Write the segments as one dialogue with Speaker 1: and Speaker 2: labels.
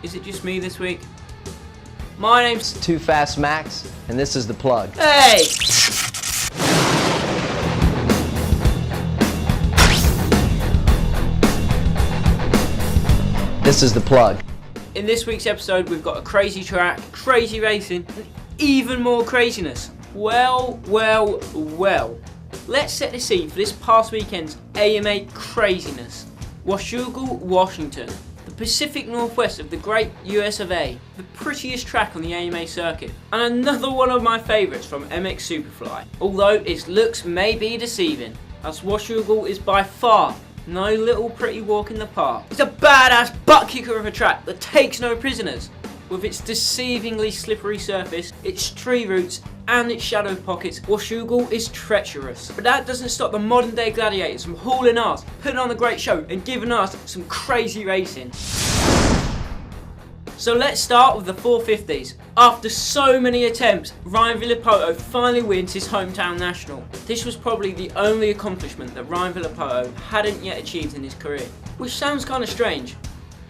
Speaker 1: Is it just me this week? My name's
Speaker 2: Toofast Max, and this is The Plug.
Speaker 1: Hey!
Speaker 2: This is The Plug.
Speaker 1: In this week's episode, we've got a crazy track, crazy racing, and even more craziness. Well. Let's set the scene for this past weekend's AMA craziness. Washougal, Washington, the Pacific Northwest of the great US of A, the prettiest track on the AMA circuit, and another one of my favourites from MX Superfly, although its looks may be deceiving, as Washougal is by far no little pretty walk in the park. It's a badass butt kicker of a track that takes no prisoners. With its deceivingly slippery surface, its tree roots and its shadow pockets, Washougal is treacherous. But that doesn't stop the modern day gladiators from hauling ass, putting on a great show and giving us some crazy racing. So let's start with the 450s. After so many attempts, Ryan Villopoto finally wins his hometown national. This was probably the only accomplishment that Ryan Villopoto hadn't yet achieved in his career. Which sounds kind of strange,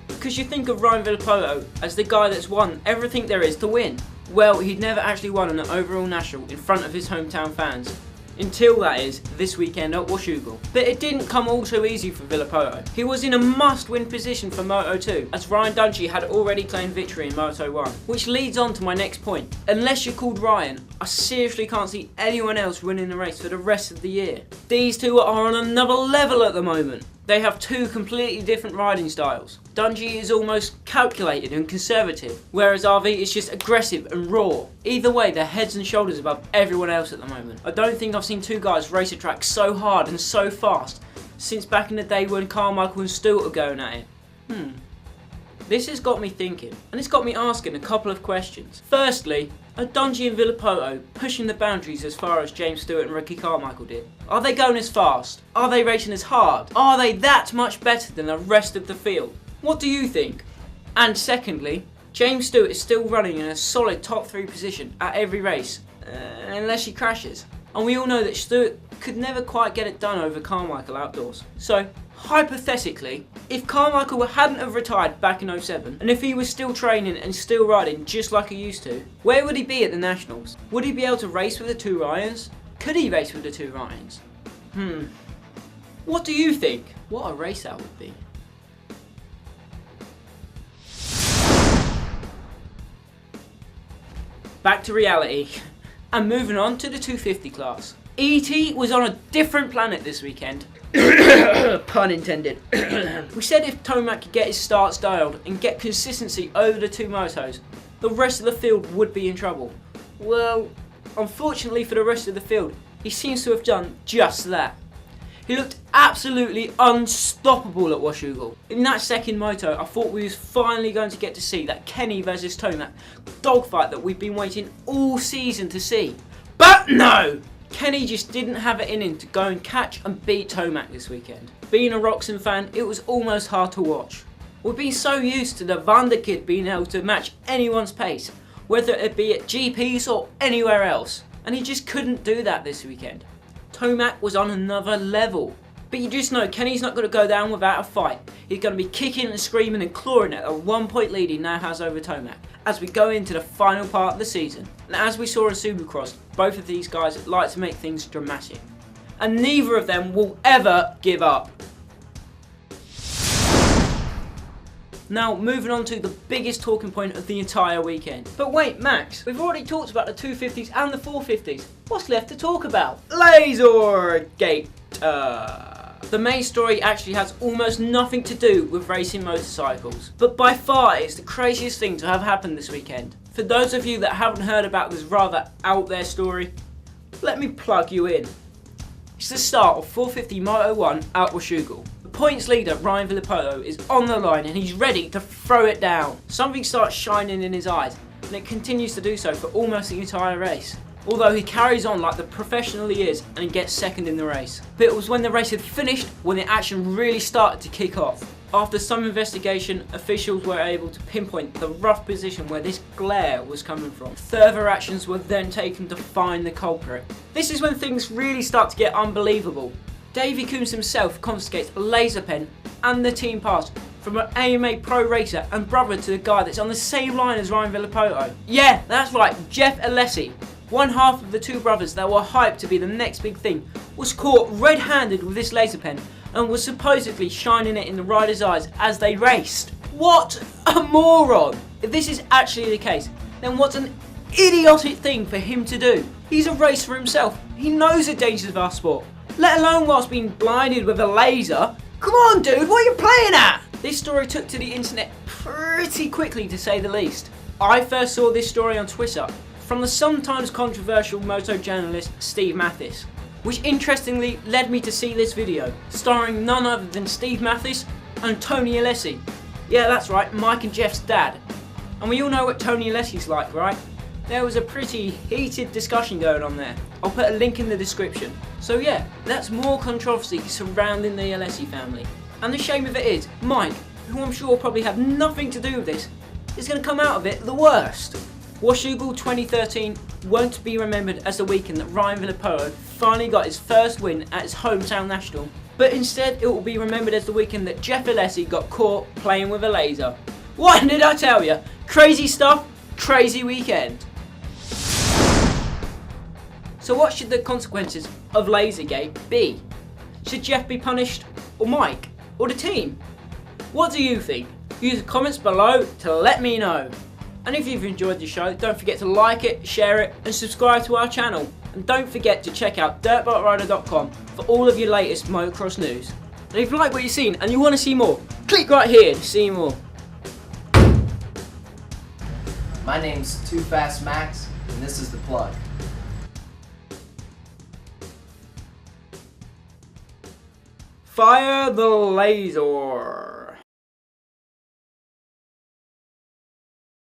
Speaker 1: because you think of Ryan Villopoto as the guy that's won everything there is to win. Well, he'd never actually won an overall national in front of his hometown fans. Until, that is, this weekend at Washougal. But it didn't come all so easy for Villopoto. He was in a must-win position for Moto 2, as Ryan Dungey had already claimed victory in Moto 1. Which leads on to my next point. Unless you're called Ryan, I seriously can't see anyone else winning the race for the rest of the year. These two are on another level at the moment. They have two completely different riding styles. Dungey is almost calculated and conservative, whereas RV is just aggressive and raw. Either way, they're heads and shoulders above everyone else at the moment. I don't think I've seen two guys race a track so hard and so fast since back in the day when Carmichael and Stewart were going at it. This has got me thinking, and it's got me asking a couple of questions. Firstly, are Dungey and Villopoto pushing the boundaries as far as James Stewart and Ricky Carmichael did? Are they going as fast? Are they racing as hard? Are they that much better than the rest of the field? What do you think? And secondly, James Stewart is still running in a solid top 3 position at every race, unless he crashes. And we all know that Stewart could never quite get it done over Carmichael outdoors. So, hypothetically, if Carmichael hadn't have retired back in 07, and if he was still training and still riding just like he used to, where would he be at the Nationals? Would he be able to race with the two Ryans? Could he race with the two Ryans? What do you think? What a race that would be. Back to reality, and moving on to the 250 class. E.T. was on a different planet this weekend. Pun intended. We said if Tomac could get his starts dialed and get consistency over the two motos, the rest of the field would be in trouble. Well, unfortunately for the rest of the field, he seems to have done just that. He looked absolutely unstoppable at Washougal. In that second moto, I thought we was finally going to get to see that Kenny versus Tomac dogfight that we've been waiting all season to see. But no! Kenny just didn't have it in him to go and catch and beat Tomac this weekend. Being a Roxon fan, it was almost hard to watch. We've been so used to the Vander kid being able to match anyone's pace, whether it be at GPs or anywhere else, and he just couldn't do that this weekend. Tomac was on another level. But you just know Kenny's not going to go down without a fight. He's going to be kicking and screaming and clawing at a 1-point lead he now has over Tomac as we go into the final part of the season. And as we saw in Supercross, both of these guys like to make things dramatic. And neither of them will ever give up. Now, moving on to the biggest talking point of the entire weekend. But wait, Max, we've already talked about the 250s and the 450s. What's left to talk about? Lasergate. The main story actually has almost nothing to do with racing motorcycles, but by far it's the craziest thing to have happened this weekend. For those of you that haven't heard about this rather out there story, let me plug you in. It's the start of 450 Moto 1 at Washougal. The points leader, Ryan Villopoto, is on the line and he's ready to throw it down. Something starts shining in his eyes, and it continues to do so for almost the entire race. Although he carries on like the professional he is and gets second in the race. But it was when the race had finished when the action really started to kick off. After some investigation, officials were able to pinpoint the rough position where this glare was coming from. Further actions were then taken to find the culprit. This is when things really start to get unbelievable. Davey Coombs himself confiscates a laser pen and the team pass from an AMA pro racer and brother to the guy that's on the same line as Ryan Villopoto. Yeah, that's right, Jeff Alessi, one half of the two brothers that were hyped to be the next big thing, was caught red-handed with this laser pen and was supposedly shining it in the rider's eyes as they raced. What a moron! If this is actually the case, then what's an idiotic thing for him to do? He's a racer himself. He knows the dangers of our sport, let alone whilst being blinded with a laser. Come on, dude, what are you playing at? This story took to the internet pretty quickly, to say the least. I first saw this story on Twitter from the sometimes controversial moto journalist Steve Mathis, which interestingly led me to see this video, starring none other than Steve Mathis and Tony Alessi. Yeah, that's right, Mike and Jeff's dad. And we all know what Tony Alessi's like, right? There was a pretty heated discussion going on there. I'll put a link in the description. So yeah, that's more controversy surrounding the Alessi family. And the shame of it is, Mike, who I'm sure probably had nothing to do with this, is going to come out of it the worst. Washougal 2013 won't be remembered as the weekend that Ryan Villopoto finally got his first win at his hometown national, but instead it will be remembered as the weekend that Jeff Alessi got caught playing with a laser. What did I tell you? Crazy stuff, crazy weekend. So what should the consequences of Lasergate be? Should Jeff be punished, or Mike, or the team? What do you think? Use the comments below to let me know. And if you've enjoyed the show, don't forget to like it, share it, and subscribe to our channel. And don't forget to check out dirtbikerider.com for all of your latest motocross news. And if you like what you've seen and you want to see more, click right here to see more.
Speaker 2: My name's Toofast Max, and this is The Plug.
Speaker 1: Fire the laser!